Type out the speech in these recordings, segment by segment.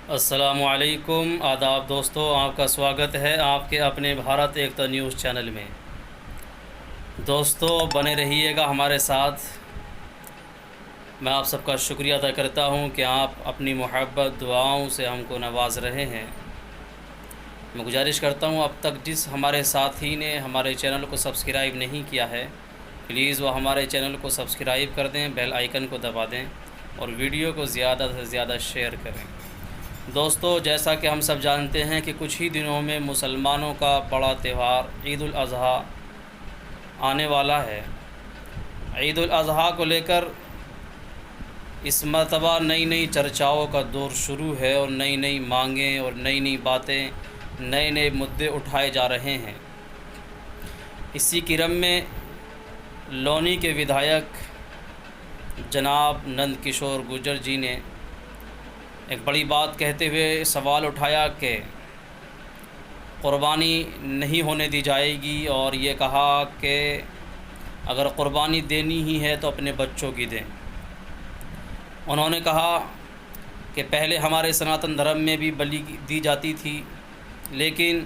السلام علیکم، آداب دوستو، آپ کا سواگت ہے آپ کے اپنے بھارت ایکتا نیوز چینل میں۔ دوستو بنے رہیے گا ہمارے ساتھ۔ میں آپ سب کا شکریہ ادا کرتا ہوں کہ آپ اپنی محبت دعاؤں سے ہم کو نواز رہے ہیں۔ میں گزارش کرتا ہوں اب تک جس ہمارے ساتھی نے ہمارے چینل کو سبسکرائب نہیں کیا ہے پلیز وہ ہمارے چینل کو سبسکرائب کر دیں، بیل آئیکن کو دبا دیں اور ویڈیو کو زیادہ سے زیادہ شیئر کریں۔ دوستو جیسا کہ ہم سب جانتے ہیں کہ کچھ ہی دنوں میں مسلمانوں کا بڑا تہوار عید الاضحیٰ آنے والا ہے۔ عید الاضحیٰ کو لے کر اس مرتبہ نئی چرچاؤں کا دور شروع ہے اور نئی مانگیں اور نئی باتیں، نئے مدعے اٹھائے جا رہے ہیں۔ اسی کرم میں لونی کے ودھایک جناب نند کشور گرجر جی نے ایک بڑی بات کہتے ہوئے سوال اٹھایا کہ قربانی نہیں ہونے دی جائے گی، اور یہ کہا کہ اگر قربانی دینی ہی ہے تو اپنے بچوں کی دیں۔ انہوں نے کہا کہ پہلے ہمارے سناتن دھرم میں بھی بلی دی جاتی تھی، لیکن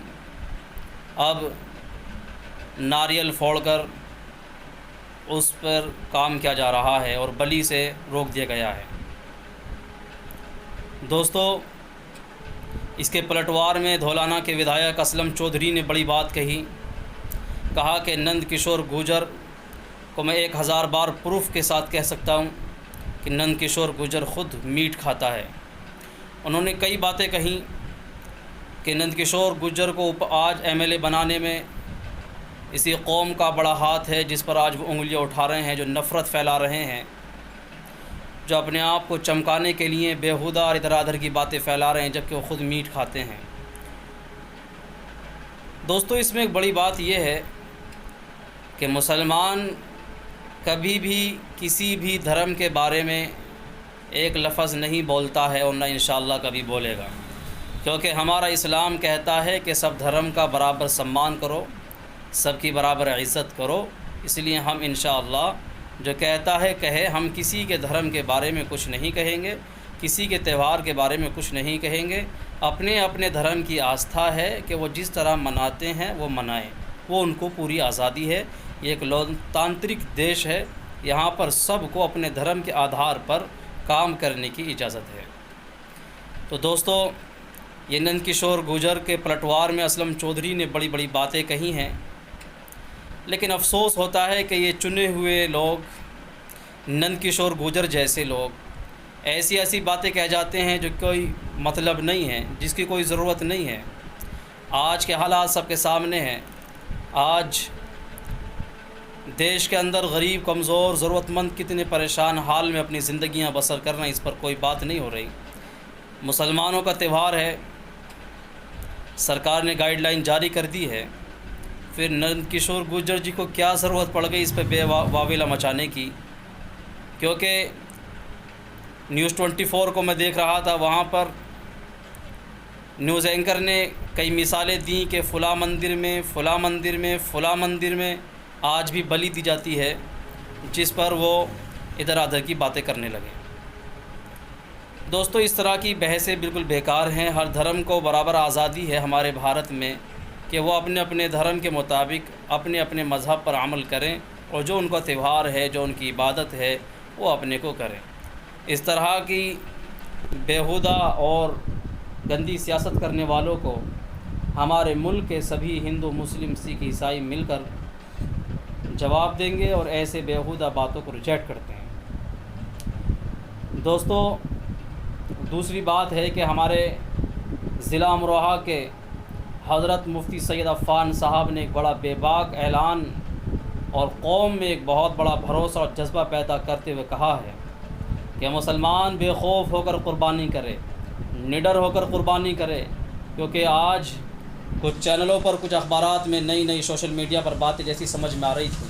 اب ناریل پھوڑ کر اس پر کام کیا جا رہا ہے اور بلی سے روک دیا گیا ہے۔ دوستو اس کے پلٹوار میں دھولانہ کے ودھایک اسلم چودھری نے بڑی بات کہا کہ نند کشور گرجر کو میں 1000 بار پروف کے ساتھ کہہ سکتا ہوں کہ نند کشور گرجر خود میٹ کھاتا ہے۔ انہوں نے کئی باتیں کہیں کہ نند کشور گرجر کو آج MLA بنانے میں اسی قوم کا بڑا ہاتھ ہے جس پر آج وہ انگلیاں اٹھا رہے ہیں، جو نفرت پھیلا رہے ہیں، جو اپنے آپ کو چمکانے کے لیے بیہودہ اور ادھر ادھر کی باتیں پھیلا رہے ہیں جبکہ وہ خود میٹ کھاتے ہیں۔ دوستو اس میں ایک بڑی بات یہ ہے کہ مسلمان کبھی بھی کسی بھی دھرم کے بارے میں ایک لفظ نہیں بولتا ہے اور نہ انشاءاللہ کبھی بولے گا، کیونکہ ہمارا اسلام کہتا ہے کہ سب دھرم کا برابر سمان کرو، سب کی برابر عزت کرو۔ اس لیے ہم انشاءاللہ جو کہتا ہے کہے، ہم کسی کے دھرم کے بارے میں کچھ نہیں کہیں گے، کسی کے تہوار کے بارے میں کچھ نہیں کہیں گے۔ اپنے دھرم کی آستھا ہے کہ وہ جس طرح مناتے ہیں وہ منائیں، وہ ان کو پوری آزادی ہے۔ یہ ایک لوکتانترک دیش ہے، یہاں پر سب کو اپنے دھرم کے آدھار پر کام کرنے کی اجازت ہے۔ تو دوستو یہ نند کشور گرجر کے پلٹوار میں اسلم چودھری نے بڑی باتیں کہی ہیں، لیکن افسوس ہوتا ہے کہ یہ چنے ہوئے لوگ، نند کشور گرجر جیسے لوگ ایسی باتیں کہہ جاتے ہیں جو کوئی مطلب نہیں ہے، جس کی کوئی ضرورت نہیں ہے۔ آج کے حالات سب کے سامنے ہیں۔ آج دیش کے اندر غریب، کمزور، ضرورت مند کتنے پریشان حال میں اپنی زندگیاں بسر کر رہے ہیں، اس پر کوئی بات نہیں ہو رہی۔ مسلمانوں کا تہوار ہے، سرکار نے گائیڈ لائن جاری کر دی ہے، پھر نند کشور گرجر جی کو کیا ضرورت پڑ گئی اس پہ بے واویلا مچانے کی؟ کیونکہ نیوز 24 کو میں دیکھ رہا تھا، وہاں پر نیوز اینکر نے کئی مثالیں دیں کہ فلاں مندر میں آج بھی بلی دی جاتی ہے، جس پر وہ ادھر ادھر کی باتیں کرنے لگے۔ دوستو اس طرح کی بحثیں بالکل بیکار ہیں۔ ہر دھرم کو برابر آزادی ہے ہمارے بھارت میں کہ وہ اپنے دھرم کے مطابق اپنے مذہب پر عمل کریں، اور جو ان کا تہوار ہے، جو ان کی عبادت ہے، وہ اپنے کو کریں۔ اس طرح کی بیہودہ اور گندی سیاست کرنے والوں کو ہمارے ملک کے سبھی ہندو، مسلم، سکھ، عیسائی مل کر جواب دیں گے اور ایسے بیہودہ باتوں کو ریجیکٹ کرتے ہیں۔ دوستو دوسری بات ہے کہ ہمارے ضلع امروہہ کے حضرت مفتی سید عفان صاحب نے ایک بڑا بے باک اعلان اور قوم میں ایک بہت بڑا بھروسہ اور جذبہ پیدا کرتے ہوئے کہا ہے کہ مسلمان بے خوف ہو کر قربانی کرے، نڈر ہو کر قربانی کرے، کیونکہ آج کچھ چینلوں پر، کچھ اخبارات میں نئی سوشل میڈیا پر باتیں جیسی سمجھ میں آ رہی تھی،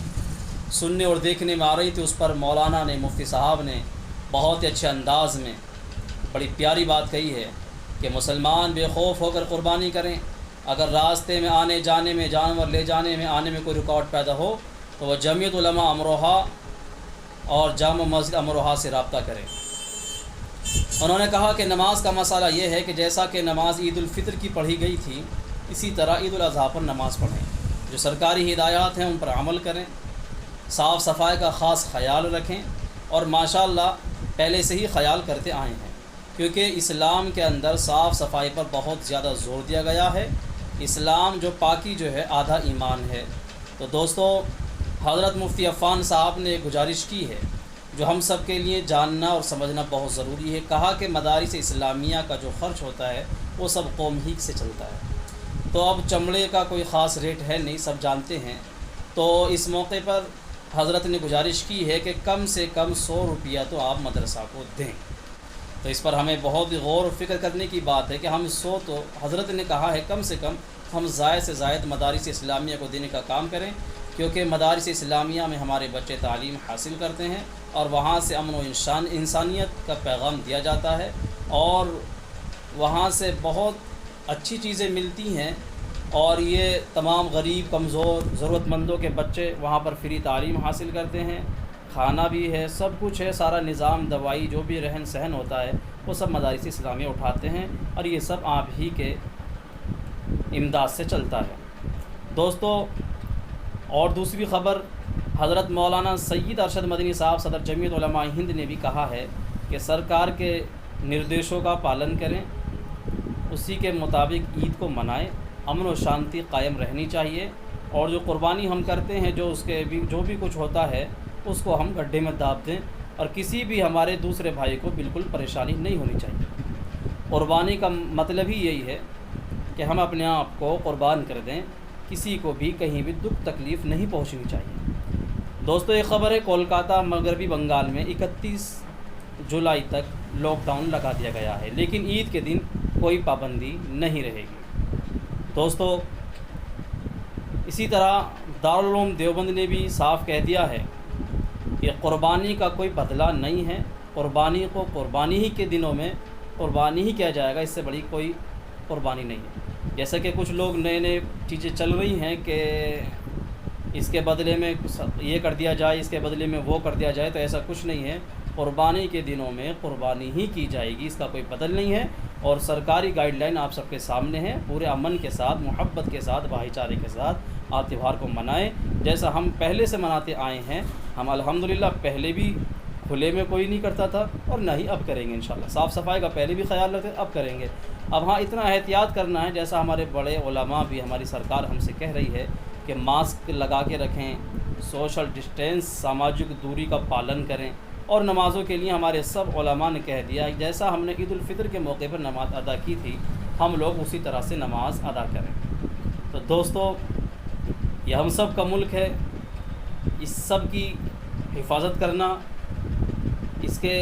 سننے اور دیکھنے میں آ رہی تھی، اس پر مولانا نے، مفتی صاحب نے بہت ہی اچھے انداز میں بڑی پیاری بات کہی ہے کہ مسلمان بے خوف ہو کر قربانی کریں۔ اگر راستے میں آنے جانے میں، جانور لے جانے میں آنے میں کوئی رکاوٹ پیدا ہو تو وہ جمعیت علماء امروہہ اور جامع مسجد امروہہ سے رابطہ کریں۔ انہوں نے کہا کہ نماز کا مسئلہ یہ ہے کہ جیسا کہ نماز عید الفطر کی پڑھی گئی تھی، اسی طرح عید الاضحیٰ پر نماز پڑھیں، جو سرکاری ہدایات ہیں ان پر عمل کریں، صاف صفائی کا خاص خیال رکھیں، اور ماشاءاللہ پہلے سے ہی خیال کرتے آئے ہیں، کیونکہ اسلام کے اندر صاف صفائی پر بہت زیادہ زور دیا گیا ہے۔ اسلام جو پاکی جو ہے آدھا ایمان ہے۔ تو دوستو، حضرت مفتی عفان صاحب نے گزارش کی ہے جو ہم سب کے لیے جاننا اور سمجھنا بہت ضروری ہے۔ کہا کہ مدارس اسلامیہ کا جو خرچ ہوتا ہے وہ سب قوم ہی سے چلتا ہے، تو اب چمڑے کا کوئی خاص ریٹ ہے نہیں، سب جانتے ہیں۔ تو اس موقع پر حضرت نے گزارش کی ہے کہ کم سے کم 100 روپیہ تو آپ مدرسہ کو دیں۔ تو اس پر ہمیں بہت غور و فکر کرنے کی بات ہے کہ ہم 100 تو حضرت نے کہا ہے کم سے کم ہم زائد سے زائد مدارس اسلامیہ کو دینے کا کام کریں، کیونکہ مدارس اسلامیہ میں ہمارے بچے تعلیم حاصل کرتے ہیں اور وہاں سے امن و انسانیت کا پیغام دیا جاتا ہے، اور وہاں سے بہت اچھی چیزیں ملتی ہیں، اور یہ تمام غریب کمزور ضرورت مندوں کے بچے وہاں پر فری تعلیم حاصل کرتے ہیں، کھانا بھی ہے، سب کچھ ہے، سارا نظام دوائی جو بھی رہن سہن ہوتا ہے وہ سب مدارس اسلامیہ اٹھاتے ہیں، اور یہ سب آپ ہی کے امداد سے چلتا ہے۔ دوستو، اور دوسری خبر، حضرت مولانا سید ارشد مدنی صاحب صدر جمعیت علماء ہند نے بھی کہا ہے کہ سرکار کے نردیشوں کا پالن کریں، اسی کے مطابق عید کو منائیں، امن و شانتی قائم رہنی چاہیے، اور جو قربانی ہم کرتے ہیں جو بھی کچھ ہوتا ہے اس کو ہم گڈھے میں داب دیں، اور کسی بھی ہمارے دوسرے بھائی کو بالکل پریشانی نہیں ہونی چاہیے۔ قربانی کا مطلب ہی یہی ہے کہ ہم اپنے آپ کو قربان کر دیں، کسی کو بھی کہیں بھی دکھ تکلیف نہیں پہنچنی چاہیے۔ دوستو، ایک خبر ہے، کولکاتہ مغربی بنگال میں 31 جولائی تک لاک ڈاؤن لگا دیا گیا ہے، لیکن عید کے دن کوئی پابندی نہیں رہے گی۔ دوستو، اسی طرح دارالعلوم دیوبند نے بھی صاف کہہ دیا ہے کہ قربانی کا کوئی بدلہ نہیں ہے، قربانی کو قربانی ہی کے دنوں میں قربانی ہی کیا جائے گا، اس سے بڑی کوئی قربانی نہیں ہے۔ جیسا کہ کچھ لوگ نئے چیزیں چل رہی ہیں کہ اس کے بدلے میں یہ کر دیا جائے، اس کے بدلے میں وہ کر دیا جائے، تو ایسا کچھ نہیں ہے۔ قربانی کے دنوں میں قربانی ہی کی جائے گی، اس کا کوئی بدل نہیں ہے، اور سرکاری گائیڈ لائن آپ سب کے سامنے ہے۔ پورے امن کے ساتھ، محبت کے ساتھ، بھائی چارے کے ساتھ آپ تہوار کو منائیں، جیسا ہم پہلے سے مناتے آئے ہیں۔ ہم الحمدللہ پہلے بھی کھلے میں کوئی نہیں کرتا تھا، اور نہ ہی اب کریں گے انشاءاللہ۔ صاف صفائی کا پہلے بھی خیال رکھتے، اب کریں گے۔ اب ہاں، اتنا احتیاط کرنا ہے، جیسا ہمارے بڑے علماء بھی، ہماری سرکار ہم سے کہہ رہی ہے کہ ماسک لگا کے رکھیں، سوشل ڈسٹینس، سماجک دوری کا پالن کریں، اور نمازوں کے لیے ہمارے سب علماء نے کہہ دیا جیسا ہم نے عید الفطر کے موقع پر نماز ادا کی تھی، ہم لوگ اسی طرح سے نماز ادا کریں۔ تو دوستو، یہ ہم سب کا ملک ہے، اس سب کی حفاظت کرنا، اس کے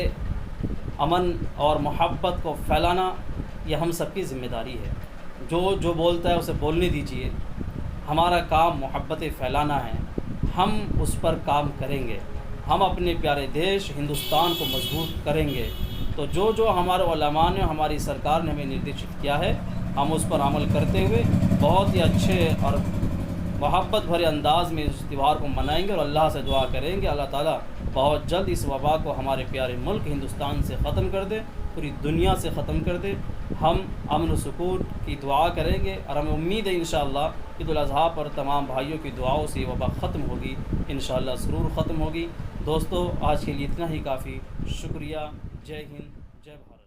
امن اور محبت کو پھیلانا، یہ ہم سب کی ذمہ داری ہے۔ جو بولتا ہے اسے بولنے دیجیے، ہمارا کام محبت پھیلانا ہے، ہم اس پر کام کریں گے، ہم اپنے پیارے دیش ہندوستان کو مضبوط کریں گے۔ تو جو ہمارے علماء نے، ہماری سرکار نے ہمیں نردیشت کیا ہے، ہم اس پر عمل کرتے ہوئے بہت ہی اچھے اور محبت بھرے انداز میں اس تہوار کو منائیں گے، اور اللہ سے دعا کریں گے اللہ تعالیٰ بہت جلد اس وبا کو ہمارے پیارے ملک ہندوستان سے ختم کر دے، پوری دنیا سے ختم کر دے۔ ہم امن و سکون کی دعا کریں گے، اور ہمیں امید ہے انشاءاللہ عید الاضحیٰ پر تمام بھائیوں کی دعاؤں سے یہ وبا ختم ہوگی، انشاءاللہ ضرور ختم ہوگی۔ دوستو، آج کے لیے اتنا ہی کافی، شکریہ۔ جے ہند، جے بھارت۔